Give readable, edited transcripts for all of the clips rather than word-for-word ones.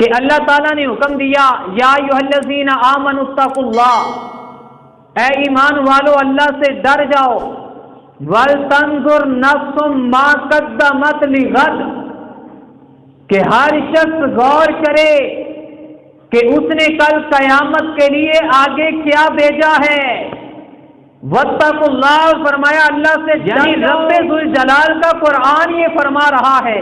کہ اللہ تعالیٰ نے حکم دیا یا ایھا الذین آمنوا اتقوا اللہ، اے ایمان والو اللہ سے ڈر جاؤ، وَلْتَنْظُرْ نَفْسٌ مَا قَدَّمَتْ لِغَدٍ، کہ ہر شخص غور کرے کہ اس نے کل قیامت کے لیے آگے کیا بھیجا ہے۔ وَاتَّقُوا اللَّهَ، فرمایا اللہ سے یعنی رب ذوالجلال کا قرآن یہ فرما رہا ہے،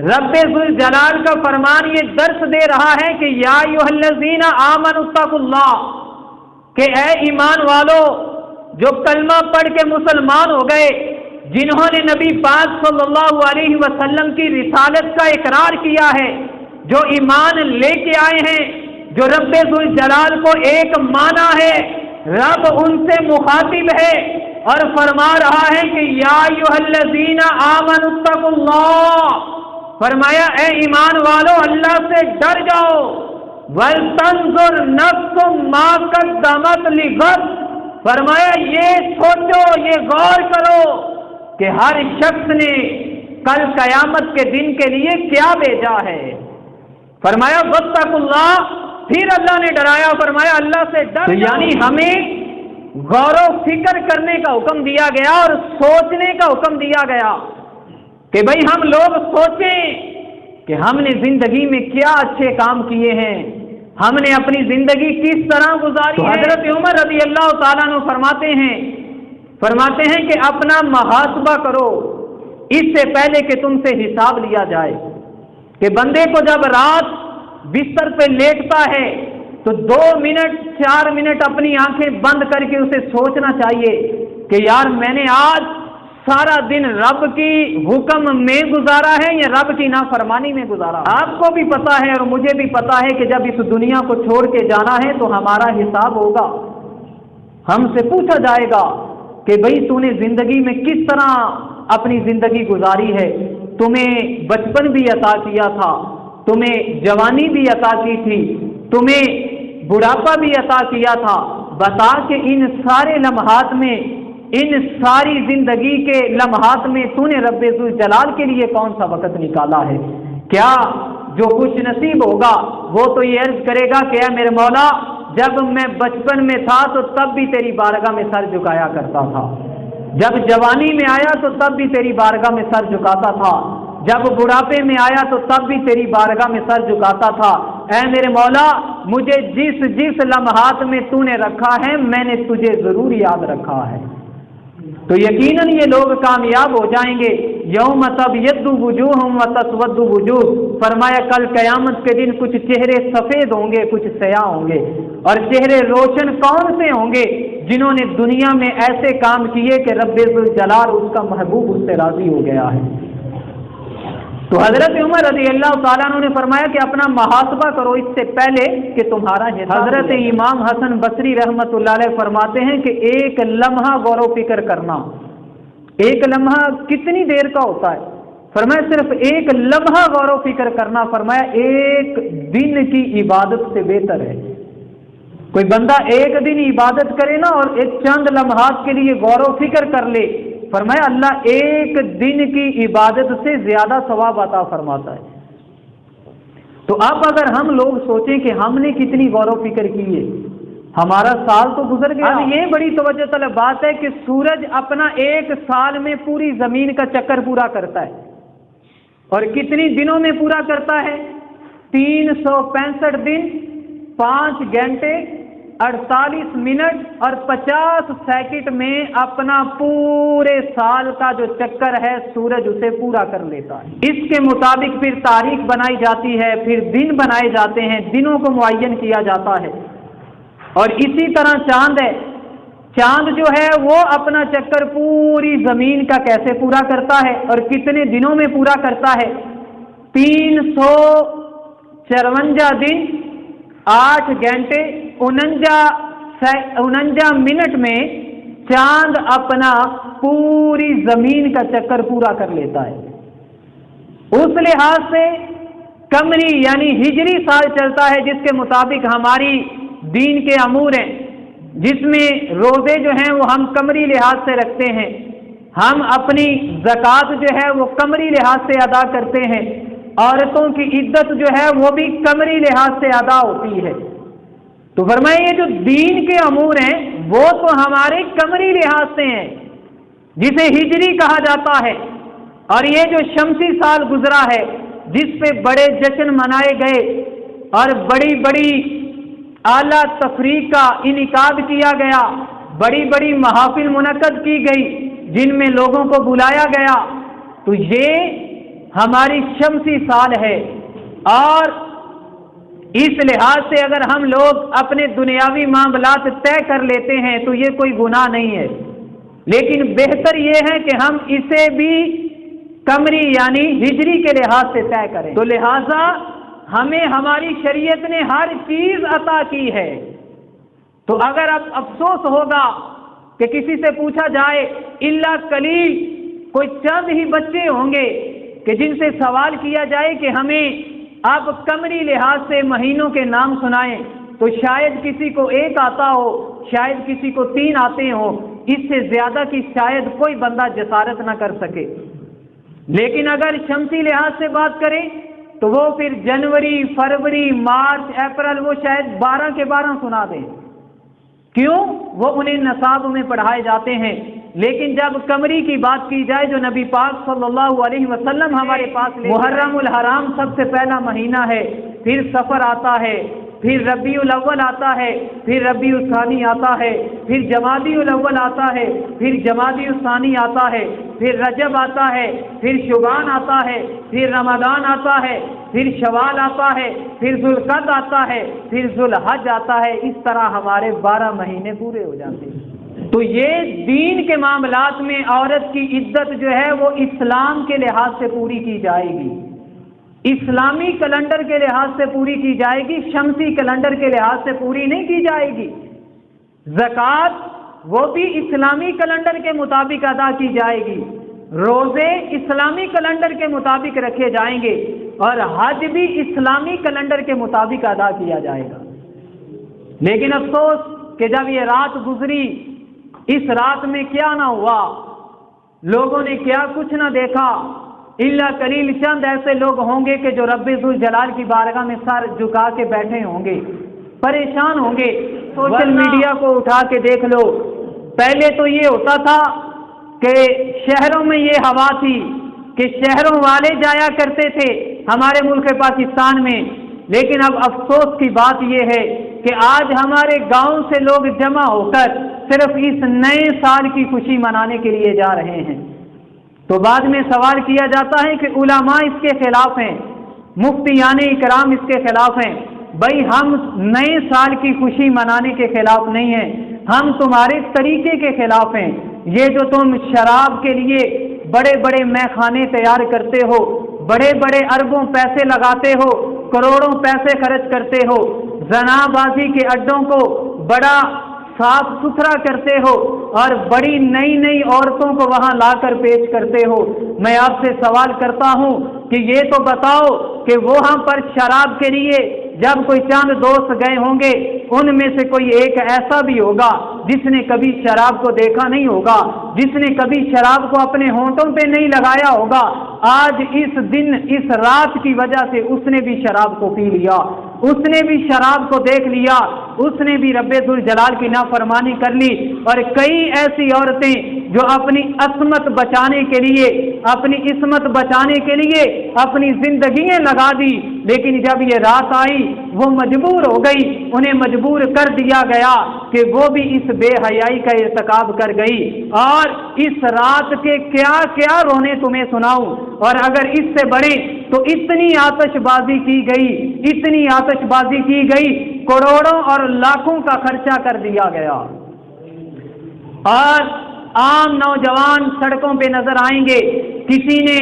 رب ذوالجلال کا فرمان یہ درس دے رہا ہے کہ یا ایھا الذین آمنوا اتقوا اللہ، کہ اے ایمان والو جو کلمہ پڑھ کے مسلمان ہو گئے، جنہوں نے نبی پاک صلی اللہ علیہ وسلم کی رسالت کا اقرار کیا ہے، جو ایمان لے کے آئے ہیں، جو رب ذوالجلال کو ایک مانا ہے، رب ان سے مخاطب ہے اور فرما رہا ہے کہ یا ایھا الذین آمنوا اتقوا اللہ، فرمایا اے ایمان والو اللہ سے ڈر جاؤ، وَلْتَنْظُرْ نَفْسٌ مَا قَدَّمَتْ لِغَدٍ، فرمایا یہ سوچو، یہ غور کرو کہ ہر شخص نے کل قیامت کے دن کے لیے کیا بھیجا ہے۔ فرمایا وَاتَّقُوا اللَّهَ، پھر اللہ نے ڈرایا، فرمایا اللہ سے ڈر، یعنی ہمیں غور و فکر کرنے کا حکم دیا گیا اور سوچنے کا حکم دیا گیا کہ بھئی ہم لوگ سوچیں کہ ہم نے زندگی میں کیا اچھے کام کیے ہیں، ہم نے اپنی زندگی کس طرح گزاری ہے۔ حضرت عمر رضی اللہ تعالیٰ عنہ فرماتے ہیں کہ اپنا محاسبہ کرو اس سے پہلے کہ تم سے حساب لیا جائے، کہ بندے کو جب رات بستر پہ لیٹتا ہے تو 2 منٹ 4 منٹ اپنی آنکھیں بند کر کے اسے سوچنا چاہیے کہ یار میں نے آج سارا دن رب کی حکم میں گزارا ہے یا رب کی نافرمانی میں گزارا۔ آپ کو بھی پتا ہے اور مجھے بھی پتا ہے کہ جب اس دنیا کو چھوڑ کے جانا ہے تو ہمارا حساب ہوگا، ہم سے پوچھا جائے گا کہ بھئی تو نے زندگی میں کس طرح اپنی زندگی گزاری ہے، تمہیں بچپن بھی عطا کیا تھا، تمہیں جوانی بھی عطا کی تھی، تمہیں بڑھاپا بھی عطا کیا تھا، بتا کہ ان سارے لمحات میں، ان ساری زندگی کے لمحات میں تو نے رب ذوالجلال کے لیے کون سا وقت نکالا ہے؟ کیا جو خوش نصیب ہوگا وہ تو یہ عرض کرے گا کہ اے میرے مولا جب میں بچپن میں تھا تو تب بھی تیری بارگاہ میں سر جھکایا کرتا تھا، جب جوانی میں آیا تو تب بھی تیری بارگاہ میں سر جھکاتا تھا، جب بڑھاپے میں آیا تو تب بھی تیری بارگاہ میں سر جھکاتا تھا۔ اے میرے مولا مجھے جس لمحات میں تو نے رکھا ہے میں نے تجھے ضرور یاد رکھا ہے، تو یقیناً یہ لوگ کامیاب ہو جائیں گے۔ یوم تبیض وجوہ وتسود وجوہ، فرمایا کل قیامت کے دن کچھ چہرے سفید ہوں گے، کچھ سیاہ ہوں گے، اور چہرے روشن کون سے ہوں گے؟ جنہوں نے دنیا میں ایسے کام کیے کہ رب ذوالجلال اس کا محبوب اس سے راضی ہو گیا ہے۔ تو حضرت عمر رضی اللہ تعالیٰ عنہ نے فرمایا کہ اپنا محاسبہ کرو اس سے پہلے کہ تمہارا حساب۔ حضرت امام حسن بصری رحمۃ اللہ علیہ فرماتے ہیں کہ ایک لمحہ غور و فکر کرنا، ایک لمحہ کتنی دیر کا ہوتا ہے؟ فرمایا صرف ایک لمحہ غور و فکر کرنا، فرمایا ایک دن کی عبادت سے بہتر ہے۔ کوئی بندہ ایک دن عبادت کرے نا اور ایک چند لمحات کے لیے غور و فکر کر لے، فرمایا اللہ ایک دن کی عبادت سے زیادہ ثواب عطا فرماتا ہے۔ تو اب اگر ہم لوگ سوچیں کہ ہم نے کتنی غور و فکر کی ہے، ہمارا سال تو گزر گیا۔ اب یہ بڑی توجہ طلب بات ہے کہ سورج اپنا ایک سال میں پوری زمین کا چکر پورا کرتا ہے، اور کتنی دنوں میں پورا کرتا ہے؟ 365 دن 5 گھنٹے 48 منٹ اور 50 سیکنڈ میں اپنا پورے سال کا جو چکر ہے سورج اسے پورا کر لیتا ہے۔ اس کے مطابق پھر تاریخ بنائی جاتی ہے، پھر دن بنائے جاتے ہیں، دنوں کو معین کیا جاتا ہے۔ اور اسی طرح چاند ہے، چاند جو ہے وہ اپنا چکر پوری زمین کا کیسے پورا کرتا ہے اور کتنے دنوں میں پورا کرتا ہے؟ 354 دن 8 گھنٹے 49 منٹ میں چاند اپنا پوری زمین کا چکر پورا کر لیتا ہے۔ اس لحاظ سے قمری یعنی ہجری سال چلتا ہے جس کے مطابق ہماری دین کے امور ہیں، جس میں روزے جو ہیں وہ ہم قمری لحاظ سے رکھتے ہیں، ہم اپنی زکوٰۃ جو ہے وہ قمری لحاظ سے ادا کرتے ہیں، عورتوں کی عدت جو ہے وہ بھی قمری لحاظ سے ادا ہوتی ہے۔ تو فرمایا یہ جو دین کے امور ہیں وہ تو ہمارے قمری لحاظ سے ہیں، جسے ہجری کہا جاتا ہے، اور یہ جو شمسی سال گزرا ہے جس پہ بڑے جشن منائے گئے اور بڑی بڑی اعلیٰ تفریح کا انعقاد کیا گیا، بڑی بڑی محافل منعقد کی گئی جن میں لوگوں کو بلایا گیا، تو یہ ہماری شمسی سال ہے۔ اور اس لحاظ سے اگر ہم لوگ اپنے دنیاوی معاملات طے کر لیتے ہیں تو یہ کوئی گناہ نہیں ہے، لیکن بہتر یہ ہے کہ ہم اسے بھی قمری یعنی ہجری کے لحاظ سے طے کریں۔ تو لہٰذا ہمیں ہماری شریعت نے ہر چیز عطا کی ہے۔ تو اگر اب افسوس ہوگا کہ کسی سے پوچھا جائے الا قلیل، کوئی چند ہی بچے ہوں گے کہ جن سے سوال کیا جائے کہ ہمیں آپ قمری لحاظ سے مہینوں کے نام سنائیں، تو شاید کسی کو 1 آتا ہو، شاید کسی کو 3 آتے ہوں، اس سے زیادہ کی شاید کوئی بندہ جسارت نہ کر سکے۔ لیکن اگر شمسی لحاظ سے بات کریں تو وہ پھر جنوری، فروری، مارچ، اپریل وہ شاید 12 کے 12 سنا دیں، کیوں؟ وہ انہیں نصاب میں پڑھائے جاتے ہیں۔ لیکن جب قمری کی بات کی جائے جو نبی پاک صلی اللہ علیہ وسلم ہمارے پاس محرم الحرام سب سے پہلا مہینہ ہے، پھر صفر آتا ہے، پھر ربیع الاول آتا ہے، پھر ربیع الثانی آتا ہے، پھر جمادی الاول آتا ہے، پھر جمادی الثانی آتا ہے، پھر رجب آتا ہے، پھر شعبان آتا ہے، پھر رمضان آتا ہے، پھر شوال آتا ہے، پھر ذوالقعدہ آتا ہے، پھر ذوالحج آتا ہے۔ اس طرح ہمارے 12 مہینے پورے ہو جاتے ہیں۔ تو یہ دین کے معاملات میں عورت کی عدت جو ہے وہ اسلام کے لحاظ سے پوری کی جائے گی، اسلامی کیلنڈر کے لحاظ سے پوری کی جائے گی، شمسی کیلنڈر کے لحاظ سے پوری نہیں کی جائے گی۔ زکوٰۃ وہ بھی اسلامی کیلنڈر کے مطابق ادا کی جائے گی، روزے اسلامی کیلنڈر کے مطابق رکھے جائیں گے، اور حج بھی اسلامی کیلنڈر کے مطابق ادا کیا جائے گا۔ لیکن افسوس کہ جب یہ رات گزری، اس رات میں کیا نہ ہوا، لوگوں نے کیا کچھ نہ دیکھا، الا قلیل چند ایسے لوگ ہوں گے کہ جو رب ذوالجلال کی بارگاہ میں سر جھکا کے بیٹھے ہوں گے، پریشان ہوں گے۔ سوشل میڈیا کو اٹھا کے دیکھ لو، پہلے تو یہ ہوتا تھا کہ شہروں میں یہ ہوا تھی کہ شہروں والے جایا کرتے تھے ہمارے ملک پاکستان میں، لیکن اب افسوس کی بات یہ ہے کہ آج ہمارے گاؤں سے لوگ جمع ہو کر صرف اس نئے سال کی خوشی منانے کے لیے جا رہے ہیں۔ تو بعد میں سوال کیا جاتا ہے کہ علماء اس کے خلاف ہیں، مفتیان اکرام اس کے خلاف ہیں۔ بھائی ہم نئے سال کی خوشی منانے کے خلاف نہیں ہیں، ہم تمہارے طریقے کے خلاف ہیں۔ یہ جو تم شراب کے لیے بڑے بڑے میخانے تیار کرتے ہو، بڑے بڑے اربوں پیسے لگاتے ہو، کروڑوں پیسے خرچ کرتے ہو، زنا بازی کے اڈوں کو بڑا صاف ستھرا کرتے ہو اور بڑی نئی نئی عورتوں کو وہاں لا کر پیش کرتے ہو، میں آپ سے سوال کرتا ہوں کہ یہ تو بتاؤ کہ وہاں پر شراب کے لیے جب کوئی چند دوست گئے ہوں گے، ان میں سے کوئی ایک ایسا بھی ہوگا جس نے کبھی شراب کو دیکھا نہیں ہوگا، جس نے کبھی شراب کو اپنے ہونٹوں پہ نہیں لگایا ہوگا، آج اس دن اس رات کی وجہ سے اس نے بھی شراب کو پی لیا، اس نے بھی شراب کو دیکھ لیا، اس نے بھی رب ذوالجلال کی نافرمانی کر لی۔ اور کئی ایسی عورتیں جو اپنی عصمت بچانے کے لیے، اپنی عصمت بچانے کے لیے اپنی زندگیاں لگا دی، لیکن جب یہ رات آئی وہ مجبور ہو گئی، انہیں مجبور کر دیا گیا کہ وہ بھی اس بے حیائی کا ارتکاب کر گئی۔ اور اس رات کے کیا کیا رونے تمہیں سناؤں، اور اگر اس سے بڑے تو اتنی آتش بازی کی گئی، اتنی آتش بازی کی گئی، کروڑوں اور لاکھوں کا خرچہ کر دیا گیا، اور عام نوجوان سڑکوں پہ نظر آئیں گے، کسی نے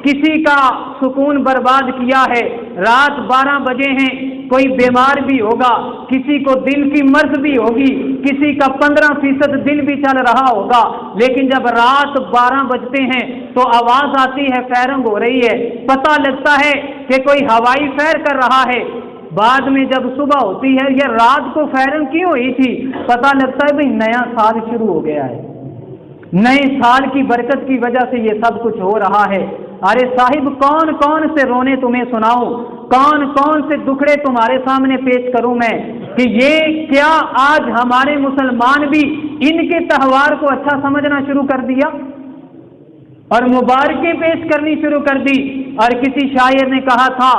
کسی کا سکون برباد کیا ہے، رات 12 بجے ہیں، کوئی بیمار بھی ہوگا، کسی کو دل کی مرض بھی ہوگی، کسی کا 15% دل بھی چل رہا ہوگا، لیکن جب رات 12 بجتے ہیں تو آواز آتی ہے فائرنگ ہو رہی ہے، پتہ لگتا ہے کہ کوئی ہوائی فائر کر رہا ہے۔ بعد میں جب صبح ہوتی ہے یہ رات کو فائرنگ کیوں ہوئی تھی، پتہ لگتا ہے بھئی نیا سال شروع ہو گیا ہے، نئے سال کی برکت کی وجہ سے یہ سب کچھ ہو رہا ہے۔ ارے صاحب کون کون سے رونے تمہیں سناؤں، کون کون سے دکھڑے تمہارے سامنے پیش کروں میں، کہ یہ کیا آج ہمارے مسلمان بھی ان کے تہوار کو اچھا سمجھنا شروع کر دیا اور مبارکیں پیش کرنی شروع کر دی۔ اور کسی شاعر نے کہا تھا،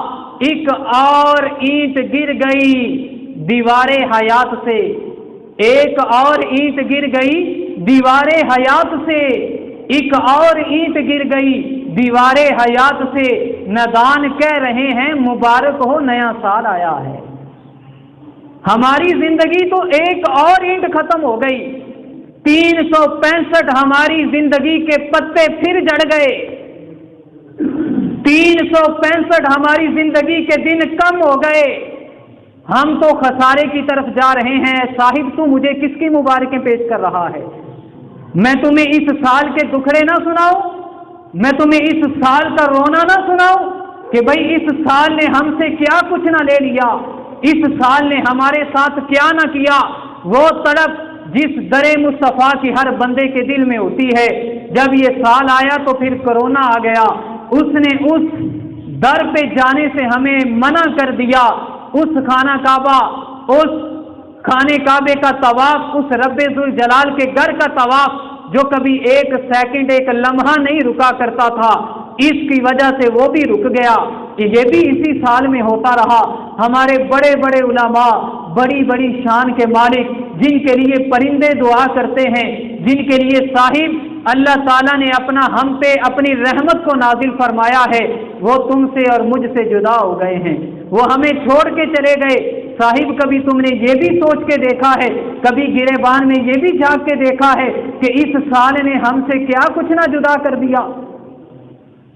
ایک اور اینٹ گر گئی دیوار حیات سے، ایک اور اینٹ گر گئی دیوار حیات سے، ایک اور اینٹ گر گئی دیوار حیات سے، ندان کہہ رہے ہیں مبارک ہو نیا سال آیا ہے۔ ہماری زندگی تو ایک اور اینٹ ختم ہو گئی، 365 ہماری زندگی کے پتے پھر جڑ گئے، 365 ہماری زندگی کے دن کم ہو گئے، ہم تو خسارے کی طرف جا رہے ہیں۔ صاحب تو مجھے کس کی مبارکیں پیش کر رہا ہے؟ میں تمہیں اس سال کے دکھڑے نہ سناؤں، میں تمہیں اس سال کا رونا نہ سناؤں کہ بھئی اس سال نے ہم سے کیا کچھ نہ لے لیا، اس سال نے ہمارے ساتھ کیا نہ کیا۔ وہ تڑپ جس در مصطفیٰ کی ہر بندے کے دل میں ہوتی ہے، جب یہ سال آیا تو پھر کرونا آ گیا، اس نے اس در پہ جانے سے ہمیں منع کر دیا۔ اس خانہ کعبہ، اس خانے کعبے کا طواف، اس رب ذوالجلال کے گھر کا طواف جو کبھی ایک سیکنڈ ایک لمحہ نہیں رکا کرتا تھا، اس کی وجہ سے وہ بھی رک گیا کہ یہ بھی اسی سال میں ہوتا رہا۔ ہمارے بڑے بڑے علماء، بڑی بڑی شان کے مالک، جن کے لیے پرندے دعا کرتے ہیں، جن کے لیے صاحب اللہ تعالیٰ نے ہم پہ اپنی رحمت کو نازل فرمایا ہے، وہ تم سے اور مجھ سے جدا ہو گئے ہیں، وہ ہمیں چھوڑ کے چلے گئے۔ صاحب کبھی تم نے یہ بھی سوچ کے دیکھا ہے، کبھی گریبان میں یہ بھی جھانک کے دیکھا ہے کہ اس سال نے ہم سے کیا کچھ نہ جدا کر دیا؟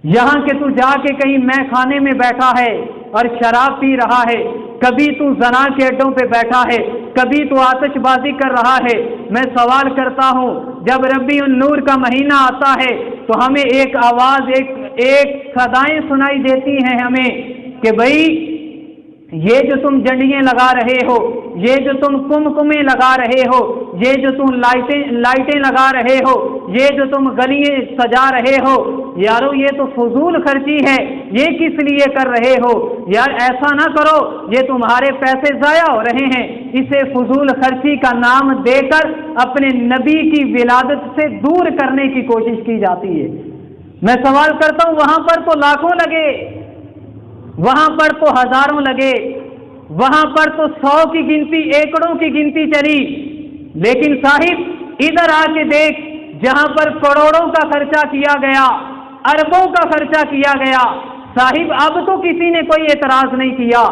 یہاں کہ تو جا کے کہیں مے خانے میں بیٹھا ہے اور شراب پی رہا ہے، کبھی تو زنا کے اڈوں پہ بیٹھا ہے، کبھی تو آتش بازی کر رہا ہے۔ میں سوال کرتا ہوں، جب ربیع النور کا مہینہ آتا ہے تو ہمیں ایک آواز، ایک صدائیں سنائی دیتی ہیں ہمیں کہ بھئی یہ جو تم جنڈیاں لگا رہے ہو، یہ جو تم کمکمیں لگا رہے ہو، یہ جو تم لائٹیں لگا رہے ہو، یہ جو تم گلیاں سجا رہے ہو، یارو یہ تو فضول خرچی ہے، یہ کس لیے کر رہے ہو؟ یار ایسا نہ کرو، یہ تمہارے پیسے ضائع ہو رہے ہیں۔ اسے فضول خرچی کا نام دے کر اپنے نبی کی ولادت سے دور کرنے کی کوشش کی جاتی ہے۔ میں سوال کرتا ہوں، وہاں پر تو لاکھوں لگے، وہاں پر تو ہزاروں لگے، وہاں پر تو 100 کی گنتی، ایکڑوں کی گنتی چلی، لیکن صاحب ادھر آ کے دیکھ، جہاں پر کروڑوں کا خرچہ کیا گیا، اربوں کا خرچہ کیا گیا، صاحب اب تو کسی نے کوئی اعتراض نہیں کیا،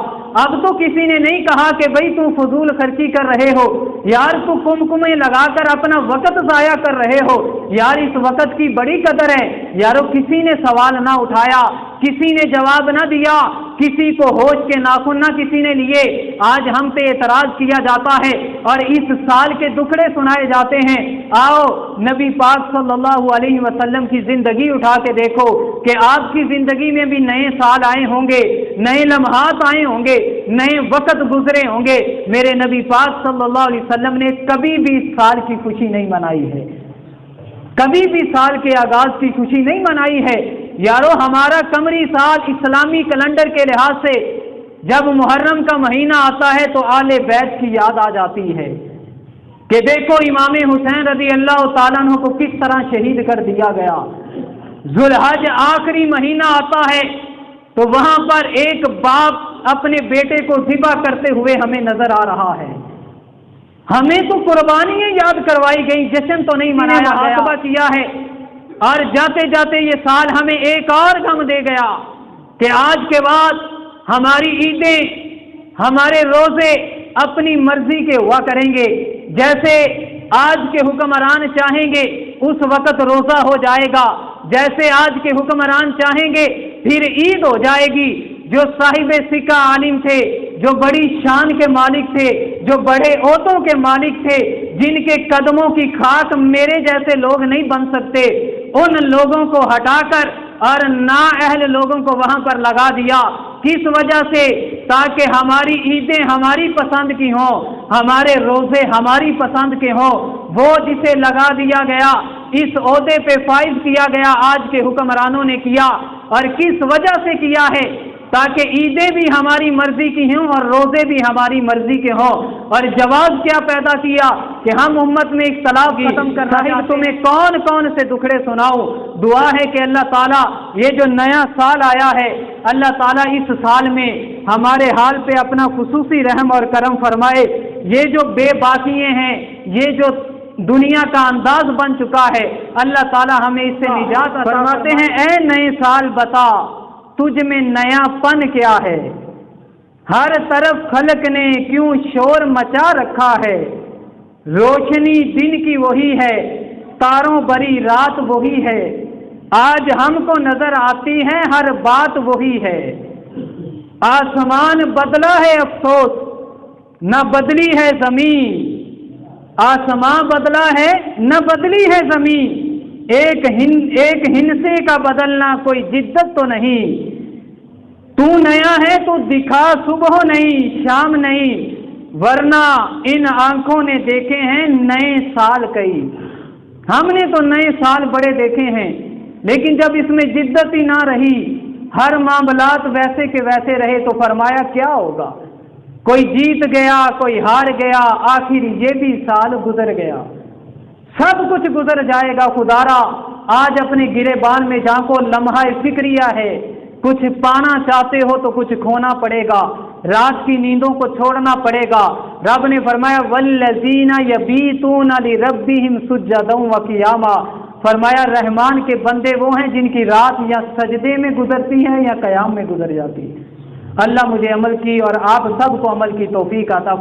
اب تو کسی نے نہیں کہا کہ بھئی تو فضول خرچی کر رہے ہو، یار تو کمکمیں لگا کر اپنا وقت ضائع کر رہے ہو، یار اس وقت کی بڑی قدر ہے۔ یارو کسی نے سوال نہ اٹھایا، کسی نے جواب نہ دیا، کسی کو ہوش کے ناخن نہ کسی نے لیے۔ آج ہم پہ اعتراض کیا جاتا ہے اور اس سال کے دکھڑے سنائے جاتے ہیں۔ آؤ نبی پاک صلی اللہ علیہ وسلم کی زندگی اٹھا کے دیکھو کہ آپ کی زندگی میں بھی نئے سال آئے ہوں گے، نئے لمحات آئے ہوں گے، نئے وقت گزرے ہوں گے۔ میرے نبی پاک صلی اللہ علیہ وسلم نے کبھی بھی اس سال کی خوشی نہیں منائی ہے، کبھی بھی سال کے آغاز کی خوشی نہیں منائی ہے۔ یارو ہمارا قمری سال اسلامی کیلنڈر کے لحاظ سے جب محرم کا مہینہ آتا ہے تو آل بیت کی یاد آ جاتی ہے کہ دیکھو امام حسین رضی اللہ تعالیٰ عنہ کو کس طرح شہید کر دیا گیا۔ ذوالحج آخری مہینہ آتا ہے تو وہاں پر ایک باپ اپنے بیٹے کو ذبح کرتے ہوئے ہمیں نظر آ رہا ہے۔ ہمیں تو قربانیاں یاد کروائی گئی، جشن تو نہیں منایا، محاسبہ کیا ہے۔ اور جاتے جاتے یہ سال ہمیں ایک اور غم دے گیا کہ آج کے بعد ہماری عیدیں، ہمارے روزے اپنی مرضی کے ہوا کریں گے، جیسے آج کے حکمران چاہیں گے اس وقت روزہ ہو جائے گا، جیسے آج کے حکمران چاہیں گے پھر عید ہو جائے گی۔ جو صاحب سکہ عالم تھے، جو بڑی شان کے مالک تھے، جو بڑے عہدوں کے مالک تھے، جن کے قدموں کی خاک میرے جیسے لوگ نہیں بن سکتے، ان لوگوں کو ہٹا کر اور نااہل لوگوں کو وہاں پر لگا دیا۔ کس وجہ سے؟ تاکہ ہماری عیدیں ہماری پسند کی ہوں، ہمارے روزے ہماری پسند کے ہوں۔ وہ جسے لگا دیا گیا، اس عہدے پہ فائز کیا گیا، آج کے حکمرانوں نے کیا اور کس وجہ سے کیا ہے؟ تاکہ عیدیں بھی ہماری مرضی کی ہوں اور روزے بھی ہماری مرضی کے ہوں۔ اور جواز کیا پیدا کیا کہ ہم امت میں اختلاف ختم کر رہے ہیں۔ تمہیں کون کون سے دکھڑے سناؤ؟ دعا ہے کہ اللہ تعالیٰ یہ جو نیا سال آیا ہے، اللہ تعالیٰ اس سال میں ہمارے حال پہ اپنا خصوصی رحم اور کرم فرمائے۔ یہ جو بے باکیے ہیں، یہ جو دنیا کا انداز بن چکا ہے، اللہ تعالیٰ ہمیں اس سے نجات عطا فرماتے ہیں۔ اے نئے سال بتا تجھ میں نیا پن کیا ہے؟ ہر طرف خلق نے کیوں شور مچا رکھا ہے؟ روشنی دن کی وہی ہے، تاروں بری رات وہی ہے، آج ہم کو نظر آتی ہے ہر بات وہی ہے۔ آسمان بدلا ہے افسوس، نہ بدلی ہے زمین، آسمان بدلا ہے نہ بدلی ہے زمین، ایک ہندسے کا بدلنا کوئی جدت تو نہیں۔ تو نیا ہے تو دکھا صبح نہیں شام نہیں، ورنہ ان آنکھوں نے دیکھے ہیں نئے سال کئی۔ ہم نے تو نئے سال بڑے دیکھے ہیں، لیکن جب اس میں جدت ہی نہ رہی، ہر معاملات ویسے کے ویسے رہے، تو فرمایا کیا ہوگا؟ کوئی جیت گیا کوئی ہار گیا، آخر یہ بھی سال گزر گیا۔ سب کچھ گزر جائے گا خدارا، آج اپنے گریبان میں جھانکو، لمحہ فکریہ ہے، کچھ پانا چاہتے ہو تو کچھ کھونا پڑے گا، رات کی نیندوں کو چھوڑنا پڑے گا۔ رب نے فرمایا والذین یبیتون لربہم سجدا وقیاما، فرمایا رحمان کے بندے وہ ہیں جن کی رات یا سجدے میں گزرتی ہے یا قیام میں گزر جاتی ہے۔ اللہ مجھے عمل کی اور آپ سب کو عمل کی توفیق عطا